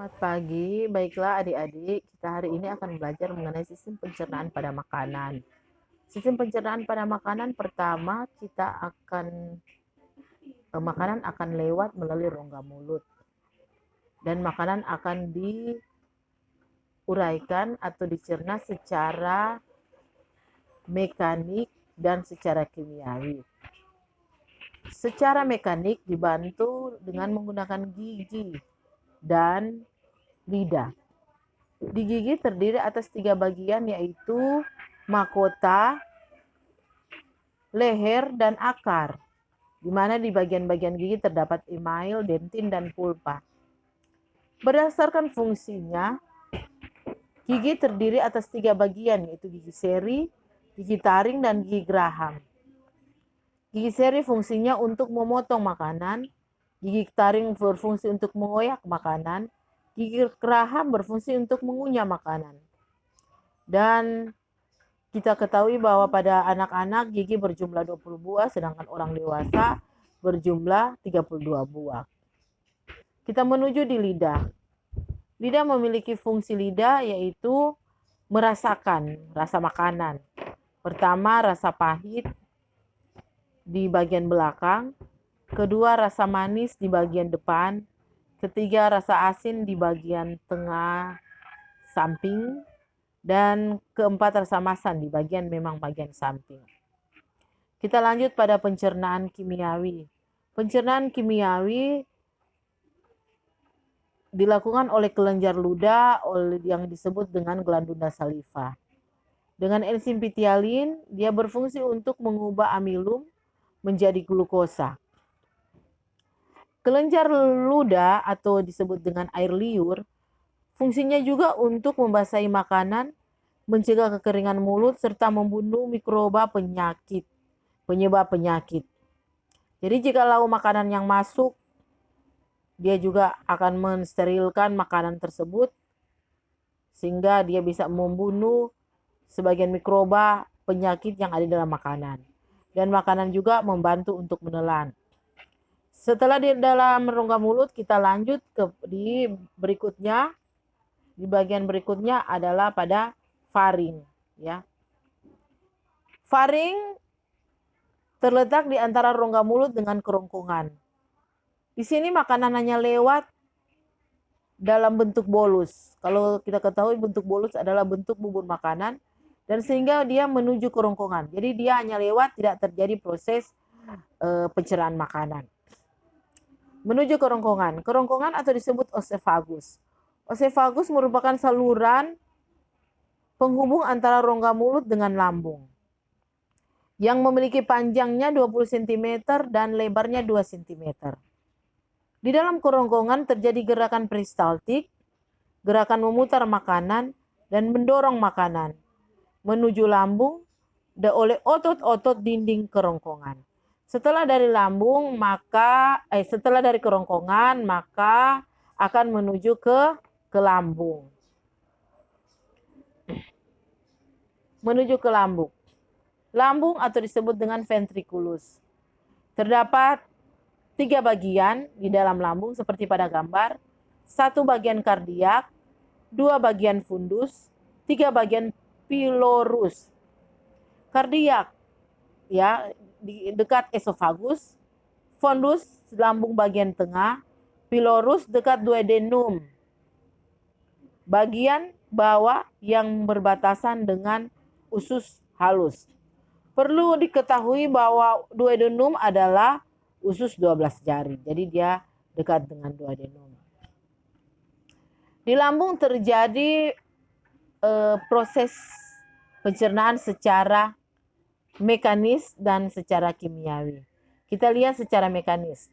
Selamat pagi, baiklah adik-adik, kita hari ini akan belajar mengenai sistem pencernaan pada makanan. Sistem pencernaan pada makanan pertama makanan akan lewat melalui rongga mulut dan makanan akan diuraikan atau dicerna secara mekanik dan secara kimiawi. Secara mekanik dibantu dengan menggunakan gigi dan lidah. Di gigi terdiri atas 3 bagian yaitu mahkota, leher, dan akar, di mana di bagian-bagian gigi terdapat email, dentin, dan pulpa. Berdasarkan fungsinya, gigi terdiri atas 3 bagian yaitu gigi seri, gigi taring, dan gigi geraham. Gigi seri fungsinya untuk memotong makanan, gigi taring berfungsi untuk mengoyak makanan, gigi geraham berfungsi untuk mengunyah makanan. Dan kita ketahui bahwa pada anak-anak gigi berjumlah 20 buah, sedangkan orang dewasa berjumlah 32 buah. Kita menuju di lidah. Lidah memiliki fungsi lidah yaitu merasakan rasa makanan. Pertama, rasa pahit di bagian belakang. Kedua, rasa manis di bagian depan. Ketiga, rasa asin di bagian tengah samping. Dan keempat, rasa masam di bagian samping. Kita lanjut pada pencernaan kimiawi. Pencernaan kimiawi dilakukan oleh kelenjar ludah yang disebut dengan glandula saliva. Dengan enzim pitialin, dia berfungsi untuk mengubah amilum menjadi glukosa. Kelenjar ludah atau disebut dengan air liur, fungsinya juga untuk membasahi makanan, mencegah kekeringan mulut, serta membunuh mikroba penyebab penyakit. Jadi jikalau makanan yang masuk, dia juga akan mensterilkan makanan tersebut, sehingga dia bisa membunuh sebagian mikroba penyakit yang ada dalam makanan. Dan makanan juga membantu untuk menelan. Setelah di dalam rongga mulut, kita lanjut di berikutnya. Di bagian berikutnya adalah pada faring, ya. Faring terletak di antara rongga mulut dengan kerongkongan. Di sini makanan hanya lewat dalam bentuk bolus. Kalau kita ketahui bentuk bolus adalah bentuk bubur makanan dan sehingga dia menuju kerongkongan. Jadi dia hanya lewat, tidak terjadi proses pencernaan makanan. Menuju kerongkongan. Kerongkongan atau disebut oesophagus. Oesophagus merupakan saluran penghubung antara rongga mulut dengan lambung yang memiliki panjangnya 20 cm dan lebarnya 2 cm. Di dalam kerongkongan terjadi gerakan peristaltik, gerakan memutar makanan dan mendorong makanan menuju lambung oleh otot-otot dinding kerongkongan. Setelah dari kerongkongan maka akan menuju ke lambung. Menuju ke lambung. Lambung atau disebut dengan ventriculus. Terdapat 3 bagian di dalam lambung seperti pada gambar. 1 bagian kardiak, 2 bagian fundus, 3 bagian pilorus. Kardiak ya di dekat esophagus, fundus lambung bagian tengah, pilorus dekat duodenum bagian bawah yang berbatasan dengan usus halus. Perlu diketahui bahwa duodenum adalah usus 12 jari, jadi dia dekat dengan duodenum. Di lambung terjadi proses pencernaan secara mekanis dan secara kimiawi. Kita lihat secara mekanis.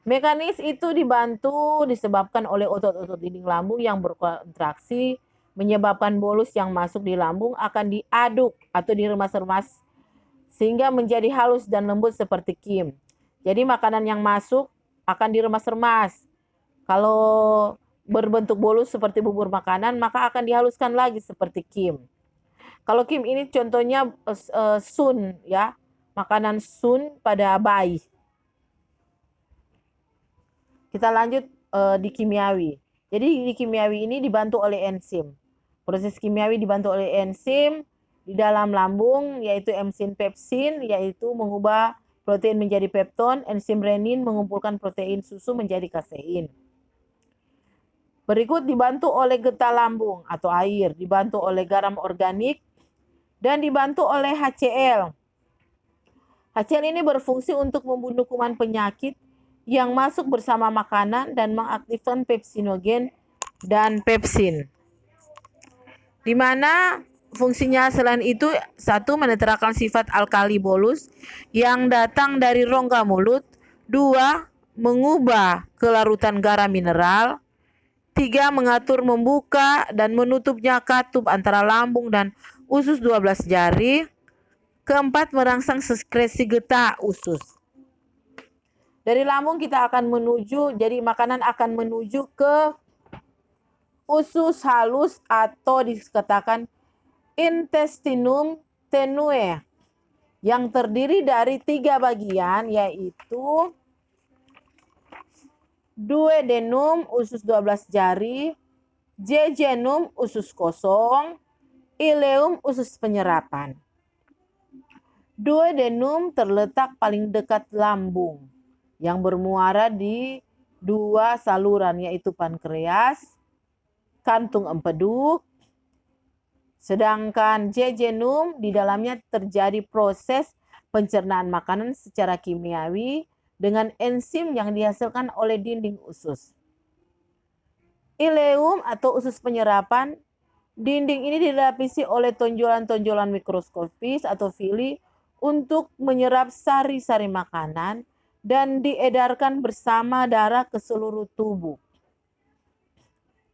Mekanis itu disebabkan oleh otot-otot dinding lambung yang berkontraksi, menyebabkan bolus yang masuk di lambung akan diaduk atau diremas-remas sehingga menjadi halus dan lembut seperti kim. Jadi makanan yang masuk akan diremas-remas. Kalau berbentuk bolus seperti bubur makanan, maka akan dihaluskan lagi seperti kim. Kalau kim ini contohnya sun, ya, makanan sun pada bayi. Kita lanjut di kimiawi. Jadi di kimiawi ini dibantu oleh enzim. Proses kimiawi dibantu oleh enzim di dalam lambung, yaitu enzim pepsin, yaitu mengubah protein menjadi pepton, enzim renin mengumpulkan protein susu menjadi kasein. Berikut dibantu oleh getah lambung atau air, dibantu oleh garam organik, dan dibantu oleh HCl. HCl ini berfungsi untuk membunuh kuman penyakit yang masuk bersama makanan dan mengaktifkan pepsinogen dan pepsin. Di mana fungsinya selain itu, satu, menetralkan sifat alkali bolus yang datang dari rongga mulut. Dua, mengubah kelarutan garam mineral. Tiga, mengatur membuka dan menutupnya katup antara lambung dan usus 12 jari. Keempat, merangsang sekresi getah usus. Dari lambung kita akan menuju, jadi makanan akan menuju ke usus halus atau dikatakan intestinum tenue yang terdiri dari 3 bagian, yaitu duodenum usus 12 jari, jejunum usus kosong, ileum usus penyerapan. Duodenum terletak paling dekat lambung yang bermuara di 2 saluran, yaitu pankreas, kantung empedu. Sedangkan jejunum di dalamnya terjadi proses pencernaan makanan secara kimiawi dengan enzim yang dihasilkan oleh dinding usus. Ileum atau usus penyerapan, dinding ini dilapisi oleh tonjolan-tonjolan mikroskopis atau villi untuk menyerap sari-sari makanan dan diedarkan bersama darah ke seluruh tubuh.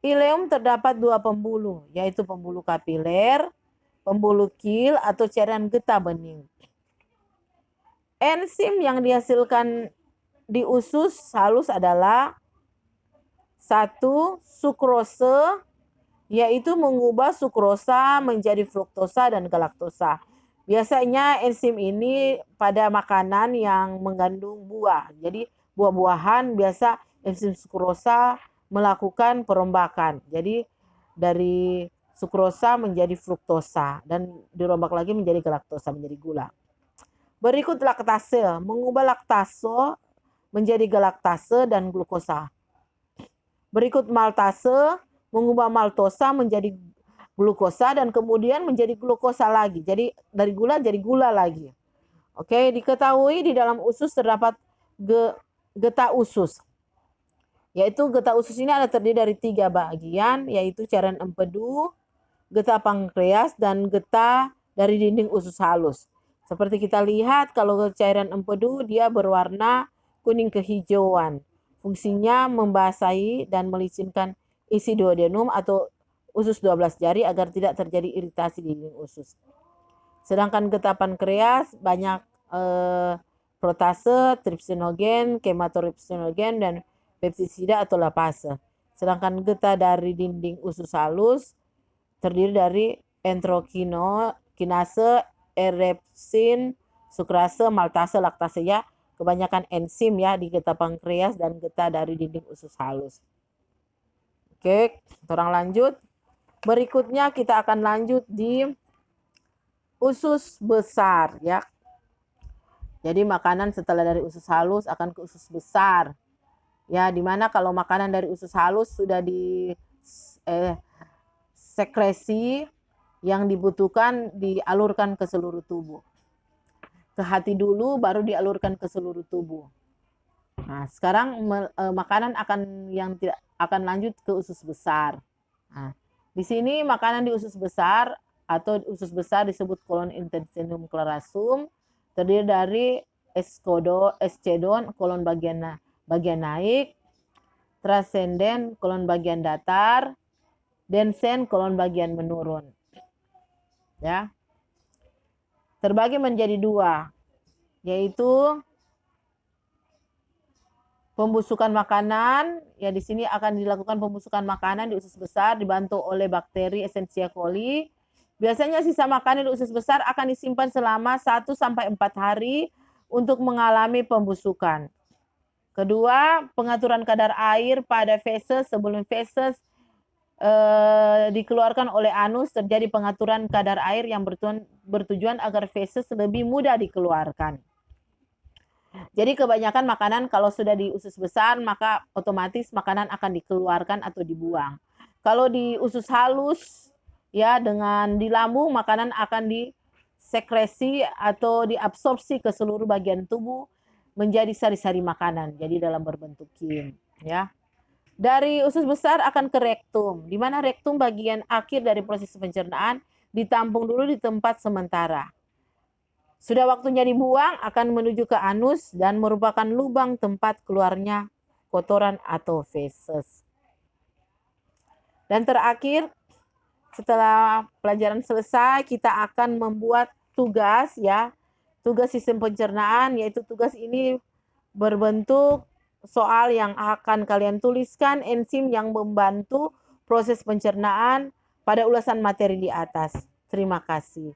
Ileum terdapat 2 pembuluh, yaitu pembuluh kapiler, pembuluh kil atau cairan getah bening. Enzim yang dihasilkan di usus halus adalah 1. Sukrose, yaitu mengubah sukrosa menjadi fruktosa dan galaktosa. Biasanya enzim ini pada makanan yang mengandung buah. Jadi buah-buahan biasa enzim sukrosa melakukan perombakan. Jadi dari sukrosa menjadi fruktosa dan dirombak lagi menjadi galaktosa, menjadi gula. Berikut laktase, mengubah laktase menjadi galaktase dan glukosa. Berikut maltase, mengubah maltosa menjadi glukosa dan kemudian menjadi glukosa lagi. Jadi dari gula jadi gula lagi. Oke, diketahui di dalam usus terdapat getah usus. Yaitu getah usus ini ada terdiri dari 3 bagian, yaitu cairan empedu, getah pankreas, dan getah dari dinding usus halus. Seperti kita lihat kalau cairan empedu dia berwarna kuning kehijauan. Fungsinya membasahi dan melicinkan isi duodenum atau usus 12 jari agar tidak terjadi iritasi di dinding usus. Sedangkan getah pankreas banyak protase, tripsinogen, kematoripsinogen, dan pepsisida atau lapase. Sedangkan getah dari dinding usus halus terdiri dari enterokinase, erepsin, sukrase, maltase, laktase, ya. Kebanyakan enzim ya di getah pankreas dan getah dari dinding usus halus. Oke, orang lanjut. Berikutnya kita akan lanjut di usus besar ya. Jadi makanan setelah dari usus halus akan ke usus besar. Ya, dimana kalau makanan dari usus halus sudah di sekresi yang dibutuhkan dialurkan ke seluruh tubuh. Ke hati dulu baru dialurkan ke seluruh tubuh. Nah, sekarang makanan akan lanjut ke usus besar. Nah, di sini makanan di usus besar atau usus besar disebut kolon intestinum clarasum, terdiri dari eschodon kolon bagian naik, transcenden kolon bagian datar, densen kolon bagian menurun. Ya. Terbagi menjadi 2, yaitu pembusukan makanan. Ya, di sini akan dilakukan pembusukan makanan di usus besar dibantu oleh bakteri Escherichia coli. Biasanya sisa makanan di usus besar akan disimpan selama 1 sampai 4 hari untuk mengalami pembusukan. Kedua, pengaturan kadar air pada feses sebelum feses dikeluarkan oleh anus, terjadi pengaturan kadar air yang bertujuan agar feses lebih mudah dikeluarkan. Jadi kebanyakan makanan kalau sudah di usus besar maka otomatis makanan akan dikeluarkan atau dibuang. Kalau di usus halus ya dengan di lambung makanan akan disekresi atau diabsorpsi ke seluruh bagian tubuh menjadi sari-sari makanan. Jadi dalam berbentuk kim ya. Dari usus besar akan ke rektum, di mana rektum bagian akhir dari proses pencernaan ditampung dulu di tempat sementara. Sudah waktunya dibuang akan menuju ke anus dan merupakan lubang tempat keluarnya kotoran atau feses. Dan terakhir, setelah pelajaran selesai, kita akan membuat tugas ya. Tugas sistem pencernaan, yaitu tugas ini berbentuk soal yang akan kalian tuliskan enzim yang membantu proses pencernaan pada ulasan materi di atas. Terima kasih.